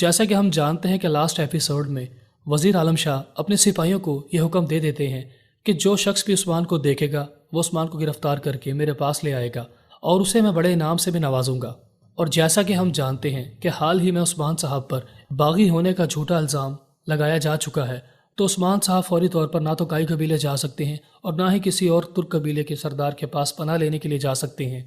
जैसा कि हम जानते हैं कि लास्ट एपिसोड में वज़ीर आलम शाह अपने सिपाहियों को यह हुक्म दे देते हैं कि जो शख्स भी उस्मान को देखेगा वो उस्मान को गिरफ्तार करके मेरे पास ले आएगा और उसे मैं बड़े इनाम से भी नवाजूंगा। और जैसा कि हम जानते हैं कि हाल ही में उस्मान साहब पर बागी होने का झूठा इल्ज़ाम लगाया जा चुका है, तो उस्मान साहब फौरी तौर पर ना तो काई कबीले जा सकते हैं और ना ही किसी और तुर्क कबीले के सरदार के पास पनाह लेने के लिए जा सकते हैं।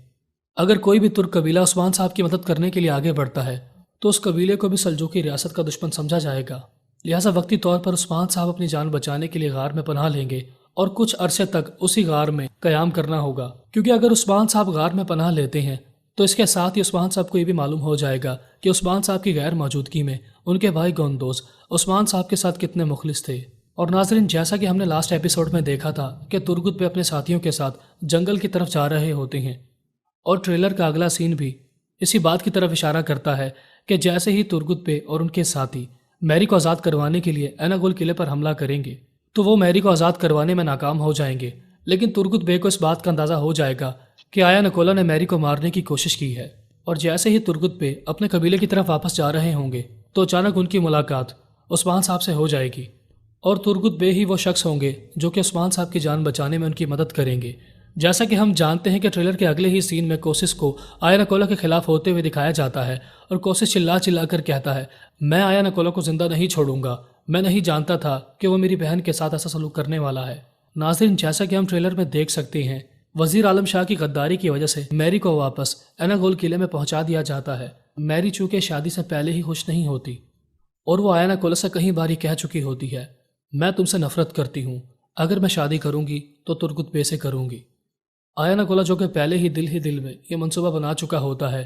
अगर कोई भी तुर्क कबीला उस्मान साहब की मदद करने के लिए आगे बढ़ता है तो उस कबीले को भी सल्जूकी रियासत का दुश्मन समझा जाएगा। लिहाजा वक्ती तौर पर उस्मान साहब अपनी जान बचाने के लिए गार में पनाह लेंगे और कुछ अरसे तक उसी गार में क़याम करना होगा, क्योंकि अगर उस्मान साहब गार में पनाह लेते हैं तो इसके साथ ही उस्मान साहब को ये भी मालूम हो जाएगा कि उस्मान साहब की गैर मौजूदगी में उनके भाई गोंदोज उस्मान साहब के साथ कितने मुखलिस थे। और नाज़रीन, जैसा कि हमने लास्ट एपिसोड में देखा था कि तुर्गुत पे अपने साथियों के साथ जंगल की तरफ जा रहे होते हैं और ट्रेलर का अगला सीन भी इसी बात की तरफ इशारा करता है कि जैसे ही तुर्गुत पे और उनके साथी मैरी को आज़ाद करवाने के लिए एनागोल किले पर हमला करेंगे तो वो मैरी को आज़ाद करवाने में नाकाम हो जाएंगे। लेकिन तुर्गुत बे को इस बात का अंदाज़ा हो जाएगा कि आया नकोला ने मैरी को मारने की कोशिश की है। और जैसे ही तुर्गुत बे अपने कबीले की तरफ वापस जा रहे होंगे तो अचानक उनकी मुलाकात उस्मान साहब से हो जाएगी और तुर्गुत बे ही वो शख्स होंगे जो कि उस्मान साहब की जान बचाने में उनकी मदद करेंगे। जैसा कि हम जानते हैं कि ट्रेलर के अगले ही सीन में कोशिश को आया नकोला के खिलाफ होते हुए दिखाया जाता है और कोशिश चिल्ला चिल्ला कर कहता है, मैं आया नकोला को जिंदा नहीं छोड़ूंगा, मैं नहीं जानता था कि वो मेरी बहन के साथ ऐसा सलूक करने वाला है। नाज़रीन, जैसा कि हम ट्रेलर में देख सकते हैं, वज़ीर आलम शाह की गद्दारी की वजह से मैरी को वापस एनागोल किले में पहुंचा दिया जाता है। मैरी चूँकि शादी से पहले ही खुश नहीं होती और वो आया नकोला से कई बार कह चुकी होती है, मैं तुमसे नफरत करती हूँ, अगर मैं शादी करूँगी तो तुर्गुत बे से करूँगी। आया नकोला जो कि पहले ही दिल में ये मंसूबा बना चुका होता है